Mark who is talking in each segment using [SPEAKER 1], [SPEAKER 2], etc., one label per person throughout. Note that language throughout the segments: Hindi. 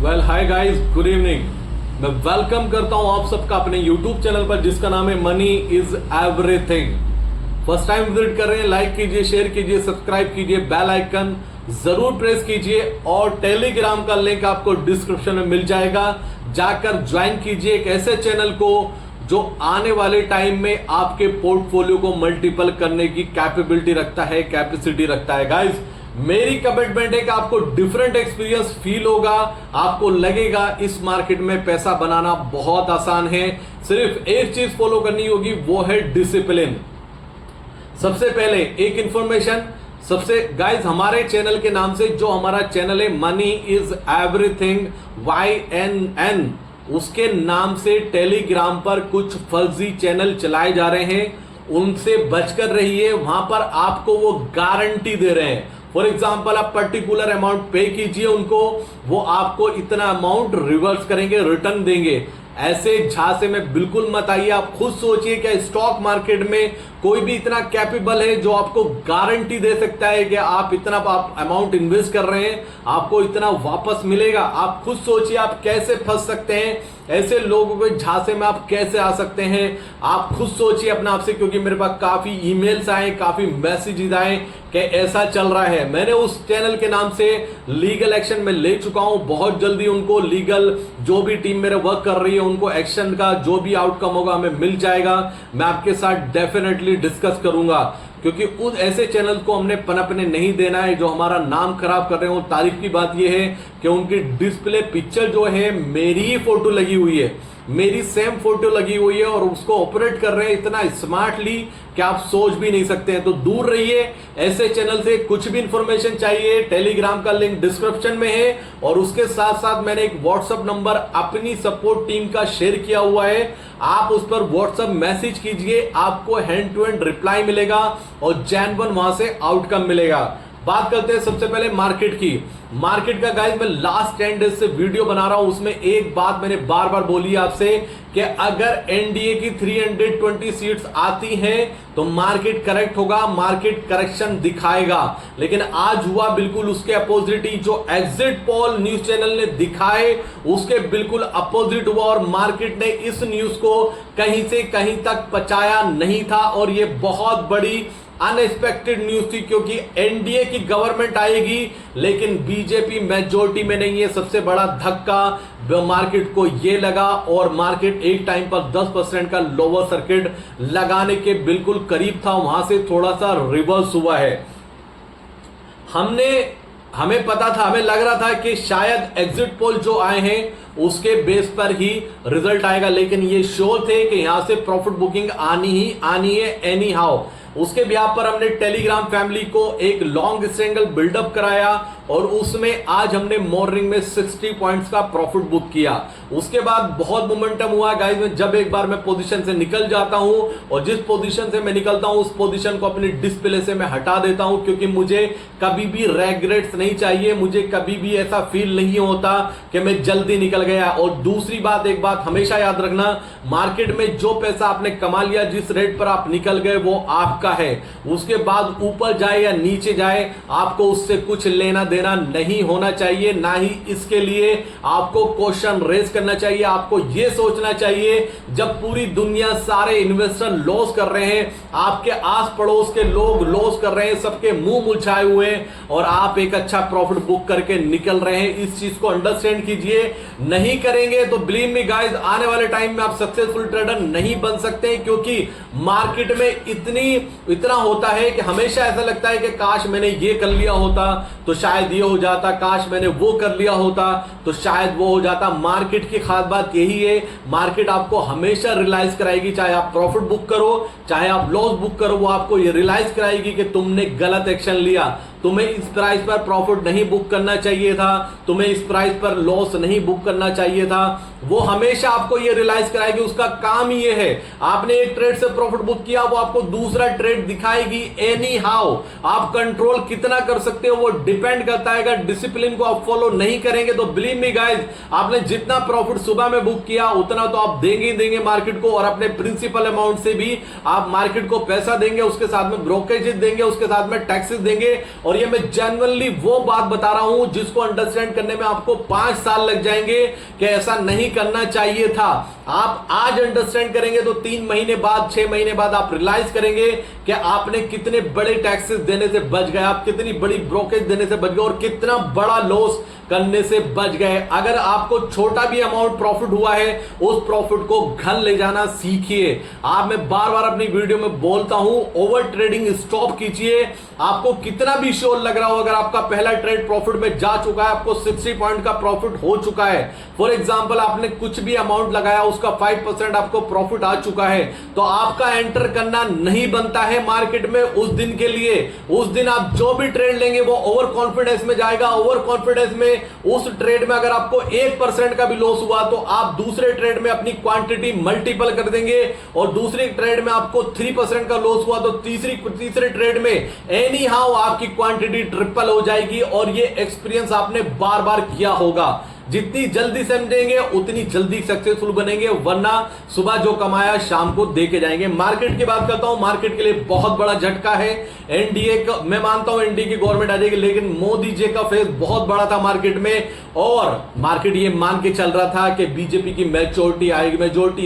[SPEAKER 1] Well hi guys, good evening. मैं वेलकम करता हूं आप सबका अपने यूट्यूब चैनल पर जिसका नाम है money is everything. First time visit कर रहे हैं, लाइक कीजिए, शेयर कीजिए, सब्सक्राइब कीजिए, बेल आइकन जरूर प्रेस कीजिए और टेलीग्राम का लिंक आपको डिस्क्रिप्शन में मिल जाएगा, जाकर ज्वाइन कीजिए एक ऐसे चैनल को जो आने वाले टाइम में आपके पोर्टफोलियो को मल्टीपल करने की कैपेबिलिटी रखता है, कैपेसिटी रखता है। गाइस, मेरी कमिटमेंट है कि आपको डिफरेंट एक्सपीरियंस फील होगा, आपको लगेगा इस मार्केट में पैसा बनाना बहुत आसान है। सिर्फ एक चीज फॉलो करनी होगी, वो है डिसिप्लिन। सबसे पहले एक इंफॉर्मेशन, गाइस हमारे चैनल के नाम से जो हमारा चैनल है मनी इज एवरीथिंग YNN, उसके नाम से टेलीग्राम पर कुछ फर्जी चैनल चलाए जा रहे हैं, उनसे बचकर रहिए। वहां पर आपको वो गारंटी दे रहे हैं, फॉर एग्जाम्पल आप पर्टिकुलर अमाउंट पे कीजिए उनको, वो आपको इतना अमाउंट रिवर्स करेंगे, रिटर्न देंगे। ऐसे झांसे में बिल्कुल मत आइए। आप खुद सोचिए क्या स्टॉक मार्केट में कोई भी इतना कैपेबल है जो आपको गारंटी दे सकता है कि आप इतना अमाउंट इन्वेस्ट कर रहे हैं, आपको इतना वापस मिलेगा? आप खुद सोचिए आप कैसे फंस सकते हैं, ऐसे लोगों के झांसे में आप कैसे आ सकते हैं। आप खुद सोचिए अपने आप से, क्योंकि मेरे पास काफी ईमेल्स आए, काफी मैसेजेस आए कि ऐसा चल रहा है। मैंने उस चैनल के नाम से लीगल एक्शन में ले चुका हूं। बहुत जल्दी उनको लीगल, जो भी टीम मेरे वर्क कर रही है, उनको एक्शन का जो भी आउटकम होगा हमें मिल जाएगा। मैं आपके साथ डेफिनेटली डिस्कस करूंगा, क्योंकि उस ऐसे चैनल को हमने पनपने नहीं देना है जो हमारा नाम खराब कर रहे हो। तारीफ की बात यह है कि उनकी डिस्प्ले पिक्चर जो है मेरी ही फोटो लगी हुई है, मेरी सेम फोटो लगी हुई है, और उसको ऑपरेट कर रहे हैं इतना स्मार्टली कि आप सोच भी नहीं सकते हैं। तो दूर रहिए ऐसे चैनल से। कुछ भी इंफॉर्मेशन चाहिए, टेलीग्राम का लिंक डिस्क्रिप्शन में है, और उसके साथ साथ मैंने एक व्हाट्सएप नंबर अपनी सपोर्ट टीम का शेयर किया हुआ है। आप उस पर व्हाट्सएप मैसेज कीजिए, आपको हैंड टू हैंड रिप्लाई मिलेगा और जेन्युइन वहां से आउटकम मिलेगा। बात करते हैं सबसे पहले मार्केट की। मार्केट का गाइस मैं लास्ट 10 डेज से वीडियो बना रहा हूं, उसमें एक बात मैंने बार बार बोली आपसे कि अगर एनडीए की 320 सीट्स आती हैं तो मार्केट करेक्ट होगा, मार्केट करेक्शन दिखाएगा। लेकिन आज हुआ बिल्कुल उसके अपोजिट ही। जो एग्जिट पोल न्यूज चैनल ने दिखाए उसके बिल्कुल अपोजिट हुआ, और मार्केट ने इस न्यूज को कहीं से कहीं तक पचाया नहीं था, और ये बहुत बड़ी अनएक्सपेक्टेड न्यूज थी, क्योंकि एनडीए की गवर्नमेंट आएगी लेकिन बीजेपी मेजॉरिटी में नहीं है। सबसे बड़ा धक्का मार्केट को यह लगा, और मार्केट एक टाइम पर 10% का लोअर सर्किट लगाने के बिल्कुल करीब था, वहां से थोड़ा सा रिवर्स हुआ है। हमें पता था, हमें लग रहा था कि शायद एग्जिट पोल जो आए हैं उसके बेस पर ही रिजल्ट आएगा, लेकिन ये श्योर थे कि यहां से प्रॉफिट बुकिंग आनी है एनी हाउ। उसके बिहाफ पर हमने टेलीग्राम फैमिली को एक लॉन्ग स्ट्रैंगल बिल्डअप कराया, और उसमें आज हमने मॉर्निंग में 60 पॉइंट्स का प्रॉफिट बुक किया। उसके बाद बहुत मोमेंटम हुआ गाइस। में जब एक बार मैं पोजीशन से निकल जाता हूं, और जिस पोजीशन से मैं निकलता हूं उस पोजीशन को अपनी डिस्प्ले से मैं हटा देता हूं, क्योंकि मुझे कभी भी रेग्रेट्स नहीं चाहिए, मुझे कभी भी ऐसा फील नहीं होता कि मैं जल्दी निकल गया। और दूसरी बात, एक बात हमेशा याद रखना, मार्केट में जो पैसा आपने कमा लिया, जिस रेट पर आप निकल गए, वो आपका है। उसके बाद ऊपर जाए या नीचे जाए, आपको उससे कुछ लेना देना नहीं होना चाहिए, ना ही इसके लिए आपको क्वेश्चन रेज करना चाहिए। आपको यह सोचना चाहिए, जब पूरी दुनिया, सारे इन्वेस्टर लॉस कर रहे हैं, आपके आस पड़ोस के लोग लॉस कर रहे हैं, सबके मुंह मुरझाए हुए हैं, और आप एक अच्छा प्रॉफिट बुक करके निकल रहे हैं। इस चीज को अंडरस्टैंड कीजिए। नहीं करेंगे तो बिलीव मी गाइस, आने वाले टाइम में आप सक्सेसफुल ट्रेडर नहीं बन सकते, क्योंकि मार्केट में इतना होता है कि हमेशा ऐसा लगता है कि काश मैंने ये कर लिया होता तो शायद ये हो जाता, काश मैंने वो कर लिया होता तो शायद वो हो जाता। मार्केट की खास बात यही है, मार्केट आपको हमेशा रियलाइज कराएगी, चाहे आप प्रॉफिट बुक करो चाहे आप लॉस बुक करो, वो आपको ये रियलाइज कराएगी कि तुमने गलत एक्शन लिया। तुम्हें इस प्राइस पर प्रॉफिट नहीं बुक करना चाहिए था, तुम्हें इस प्राइस पर लॉस नहीं बुक करना चाहिए था। वो हमेशा आपको ये रियलाइज कराएगी। उसका काम ही ये है, आपने एक ट्रेड से प्रॉफिट बुक किया, वो आपको दूसरा ट्रेड दिखाएगी एनी हाउ। आप कंट्रोल कितना कर सकते हो वो डिपेंड करता है। अगर डिसिप्लिन को आप फॉलो नहीं करेंगे तो बिलीव मी गाइस, आपने जितना प्रॉफिट सुबह में बुक किया उतना तो आप देंगे ही देंगे मार्केट को, और अपने प्रिंसिपल अमाउंट से भी आप मार्केट को पैसा देंगे, उसके साथ में ब्रोकरेज देंगे, उसके साथ में टैक्सेस देंगे। और ये मैं जनरली वो बात बता रहा हूं जिसको अंडरस्टैंड करने में आपको 5 साल लग जाएंगे कि ऐसा नहीं करना चाहिए था। आप आज अंडरस्टैंड करेंगे तो 3 महीने बाद, 6 महीने बाद आप रियलाइज करेंगे कि आपने कितने बड़े टैक्सेस देने से बच गए, आप कितनी बड़ी ब्रोकरेज देने से बच गए, और कितना बड़ा लॉस करने से बच गए। अगर आपको छोटा भी अमाउंट प्रॉफिट हुआ है, उस प्रॉफिट को घर ले जाना सीखिए। आप, मैं बार बार अपनी वीडियो में बोलता हूं, ओवर ट्रेडिंग स्टॉप कीजिए। आपको कितना भी श्योर लग रहा हो, अगर आपका पहला ट्रेड प्रॉफिट में जा चुका है, आपको 60 पॉइंट का प्रॉफिट हो चुका है, फॉर एग्जांपल आपने कुछ भी अमाउंट लगाया, उसका 5% आपको प्रॉफिट आ चुका है, तो आपका एंटर करना नहीं बनता है मार्केट में उस दिन के लिए। उस दिन आप जो भी ट्रेड लेंगे वो ओवर कॉन्फिडेंस में जाएगा। ओवर कॉन्फिडेंस में उस ट्रेड में अगर आपको 1% का भी लॉस हुआ तो आप दूसरे ट्रेड में अपनी क्वांटिटी मल्टीपल कर देंगे, और दूसरे ट्रेड में आपको 3% का लॉस हुआ तो तीसरे ट्रेड में एनी हाउ आपकी क्वांटिटी ट्रिपल हो जाएगी। और ये एक्सपीरियंस आपने बार बार किया होगा। जितनी जल्दी समझेंगे उतनी जल्दी सक्सेसफुल बनेंगे, वरना सुबह जो कमाया शाम को दे के जाएंगे। मार्केट की बात करता हूं, मार्केट के लिए बहुत बड़ा झटका है एनडीए का। मैं मानता हूं एनडीए की गवर्नमेंट आ जाएगी, लेकिन मोदी जी का फेस बहुत बड़ा था मार्केट में, और मार्केट ये मान के चल रहा था कि बीजेपी की मेजोरिटी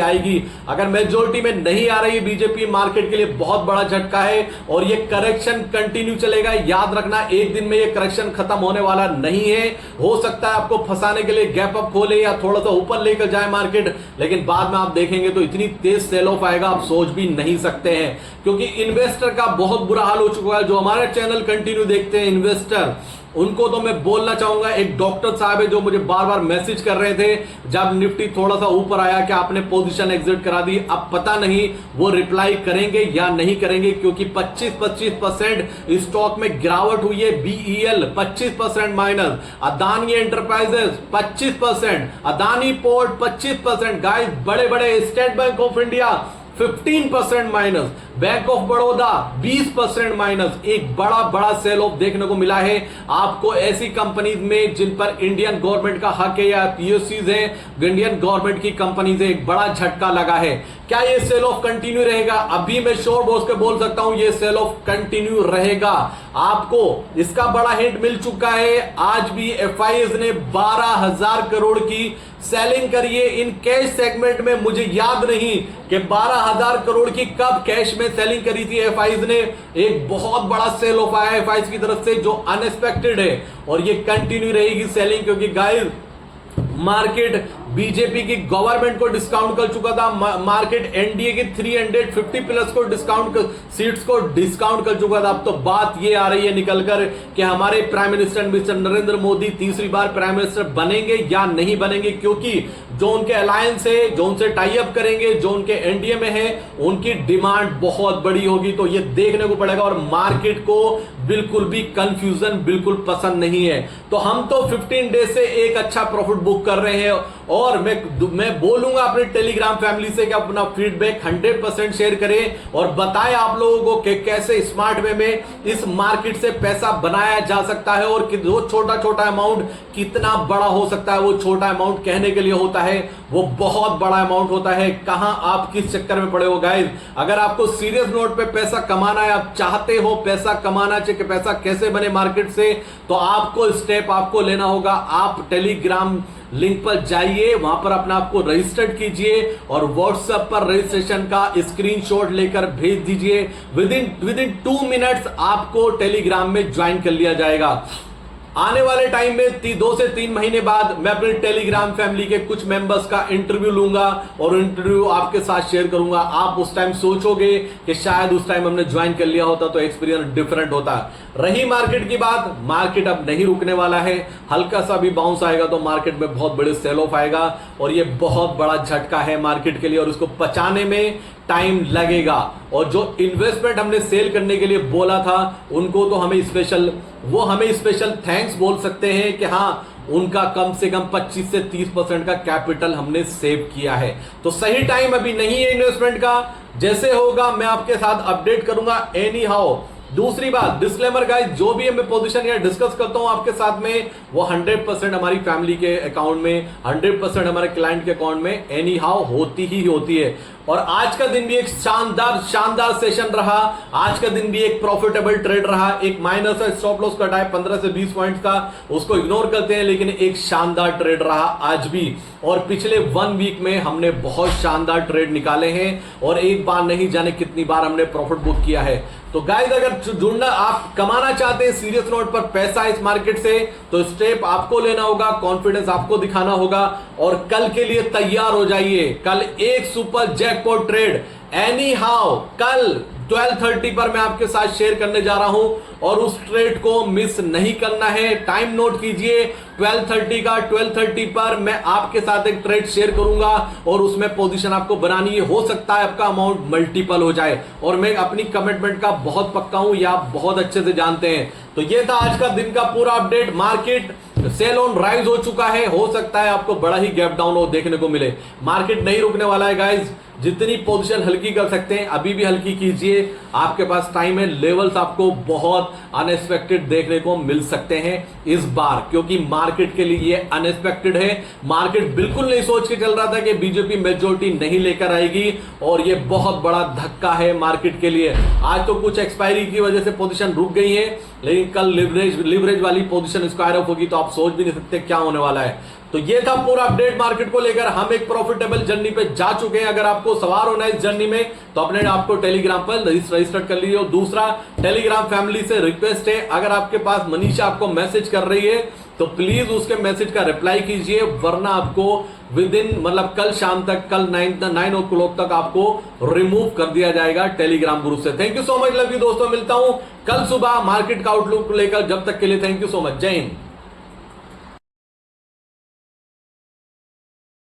[SPEAKER 1] आएगी। अगर मेजोरिटी में नहीं आ रही बीजेपी, मार्केट के लिए बहुत बड़ा झटका है, और ये करेक्शन कंटिन्यू चलेगा। याद रखना, एक दिन में ये करेक्शन खत्म होने वाला नहीं है। हो सकता है आपको फंसाने के लिए गैप अप खोले या थोड़ा सा ऊपर लेकर जाए मार्केट, लेकिन बाद में आप देखेंगे तो इतनी तेज सेल ऑफ आएगा आप सोच भी नहीं सकते हैं। क्योंकि इन्वेस्टर का बहुत बुरा हाल हो चुका है। जो हमारे चैनल कंटिन्यू देखते हैं इन्वेस्टर, उनको तो मैं बोलना चाहूंगा, एक डॉक्टर साहब है जो मुझे बार बार मैसेज कर रहे थे जब निफ्टी थोड़ा सा ऊपर आया कि आपने पोजीशन एग्जिट करा दी। अब पता नहीं वो रिप्लाई करेंगे या नहीं करेंगे, क्योंकि 25% स्टॉक में गिरावट हुई है। BEL 25% minus, Adani enterprises 25%, Adani port 25%, guys बड़े बड़े state bank of India 15% minus, bank of Baroda 20% minus. एक बड़ा सेल ऑफ देखने को मिला है आपको ऐसी कंपनीज में जिन पर इंडियन गवर्नमेंट का हक है या पीएससीज है, इंडियन गवर्नमेंट की कंपनीज है। एक बड़ा झटका लगा है। क्या ये सेल ऑफ कंटिन्यू रहेगा? अभी मैं श्योर बोल के बोल सकता हूं ये सेल ऑफ कंटिन्यू रहेगा। आपको इसका बड़ा हिंट मिल चुका है। आज भी एफआईएस ने 12,000 करोड़ की सेलिंग करी है इन कैश सेगमेंट में। मुझे याद नहीं कि 12,000 करोड़ की कब कैश में सेलिंग करी थी एफआईएस ने। एक बहुत बड़ा सेल ऑफ आया एफआईएस की तरफ से जो अनएक्सपेक्टेड है, और ये कंटिन्यू रहेगी सेलिंग, क्योंकि गाइस मार्केट बीजेपी की गवर्नमेंट को डिस्काउंट कर चुका था। मार्केट एनडीए की 350 प्लस को डिस्काउंट, सीट्स को डिस्काउंट कर चुका था। अब तो बात ये आ रही है निकलकर कि हमारे prime minister mister Narendra Modi तीसरी बार प्राइम मिनिस्टर बनेंगे या नहीं बनेंगे, क्योंकि जो उनके अलायंस है, जो उनसे टाई अप करेंगे, जो उनके एनडीए में है, उनकी डिमांड बहुत बड़ी होगी। तो ये देखने को पड़ेगा, और मार्केट को बिल्कुल भी कंफ्यूजन बिल्कुल पसंद नहीं है। तो हम तो 15 डेज से एक अच्छा प्रॉफिट बुक कर रहे हैं, और मैं बोलूंगा अपने टेलीग्राम फैमिली से कि अपना फीडबैक 100% शेयर करें और बताएं आप लोगों को कि कैसे स्मार्ट वे में इस मार्केट से पैसा बनाया जा सकता है, और वो छोटा अमाउंट कितना बड़ा हो सकता है। वो छोटा अमाउंट कहने के लिए होता है, वो बहुत बड़ा अमाउंट होता है। कहां आप किस चक्कर में पड़े हो गाइस। अगर आपको सीरियस नोट पे पैसा कमाना है, आप चाहते हो पैसा कमाना चाहिए कि पैसा कैसे बने मार्केट से, तो आपको स्टेप आपको लेना होगा। आप टेलीग्राम लिंक पर जाइए, वहां पर अपना आपको रजिस्टर्ड कीजिए, और व्हाट्सएप पर रजिस्ट्रेशन का स्क्रीनशॉट लेकर भेज दीजिए। विद इन 2 मिनट्स आपको टेलीग्राम में ज्वाइन कर लिया जाएगा। आने वाले टाइम में 2 से 3 महीने बाद मैं अपने टेलीग्राम फैमिली के कुछ मेंबर्स का इंटरव्यू लूंगा, और इंटरव्यू आपके साथ शेयर करूंगा। आप उस टाइम सोचोगे कि शायद उस टाइम हमने ज्वाइन कर लिया होता तो एक्सपीरियंस डिफरेंट होता। रही मार्केट की बात, मार्केट अब नहीं रुकने वाला है। हल्का सा भी बाउंस आएगा तो मार्केट में बहुत बड़े सेल ऑफ आएगा, और ये बहुत बड़ा झटका है मार्केट के लिए, और इसको पचाने में टाइम लगेगा। और जो इन्वेस्टमेंट हमने सेल करने के लिए बोला था, उनको तो हमें स्पेशल थैंक्स बोल सकते हैं कि हाँ, उनका कम से कम 25 से 30% का कैपिटल हमने सेव किया है। तो सही टाइम अभी नहीं है इन्वेस्टमेंट का, जैसे होगा मैं आपके साथ अपडेट करूंगा एनी हाउ। दूसरी बात, डिस्क्लेमर गाइस, जो भी मैं पोजीशन या डिस्कस करता हूं आपके साथ में, वो 100% हमारी फैमिली के अकाउंट में, 100% हमारे क्लाइंट के अकाउंट में एनी हाउ होती ही होती है। और आज का दिन भी एक शानदार सेशन रहा। आज का दिन भी एक प्रॉफिटेबल ट्रेड रहा। एक माइनस है, स्टॉप लॉस कटा है 15 से 20 पॉइंट्स का, उसको इग्नोर करते हैं, लेकिन एक शानदार ट्रेड रहा आज भी। और पिछले 1 वीक में हमने बहुत शानदार ट्रेड निकाले हैं और एक बार नहीं जाने कितनी बार हमने प्रॉफिट बुक किया है। तो गाइस, अगर जुड़ना, आप कमाना चाहते हैं सीरियस नोट पर पैसा इस मार्केट से, तो स्टेप आपको लेना होगा, कॉन्फिडेंस आपको दिखाना होगा और कल के लिए तैयार हो जाइए। कल एक super jackpot trade any how कल 12:30 पर मैं आपके साथ शेयर करने जा रहा हूं और उस ट्रेड को मिस नहीं करना है। टाइम नोट कीजिए 12:30 का। 12:30 पर मैं आपके साथ एक ट्रेड शेयर करूंगा और उसमें पोजीशन आपको बनानी है। हो सकता है आपका अमाउंट मल्टीपल हो जाए और मैं अपनी कमिटमेंट का बहुत पक्का हूं, या आप बहुत अच्छे से जानते हैं। तो ये था आज का दिन का पूरा update. Market sale on rise हो चुका है, हो सकता है आपको बड़ा ही गैप डाउन हो देखने को मिले। मार्केट नहीं रुकने वाला है गाइज, जितनी पोजीशन हल्की कर सकते हैं अभी भी हल्की कीजिए, आपके पास टाइम है। लेवल्स आपको बहुत अनएक्सपेक्टेड देखने को मिल सकते हैं इस बार, क्योंकि मार्केट के लिए ये अनएक्सपेक्टेड है। मार्केट बिल्कुल नहीं सोच के चल रहा था कि बीजेपी मेजोरिटी नहीं लेकर आएगी और ये बहुत बड़ा धक्का है मार्केट के लिए। आज तो कुछ एक्सपायरी की वजह से पोजीशन रुक गई है, लेकिन कल लिवरेज वाली पोजीशन स्क्वायर ऑफ होगी तो आप सोच भी नहीं सकते क्या होने वाला है। तो ये था पूरा अपडेट मार्केट को लेकर। हम एक प्रॉफिटेबल जर्नी पे जा चुके हैं। अगर आपको सवार होना है इस जर्नी में तो अपने आपको टेलीग्राम पर रजिस्टर कर लीजिए। और दूसरा, टेलीग्राम फैमिली से रिक्वेस्ट है, अगर आपके पास मनीषा आपको मैसेज कर रही है तो प्लीज उसके मैसेज का रिप्लाई कीजिए, वरना आपको विद इन मतलब कल शाम तक, कल 9 o'clock तक आपको रिमूव कर दिया जाएगा टेलीग्राम ग्रुप से। Thank you so much, love you दोस्तों। मिलता हूं कल सुबह मार्केट का आउटलुक लेकर। जब तक के लिए थैंक यू सो मच, जय हिंद।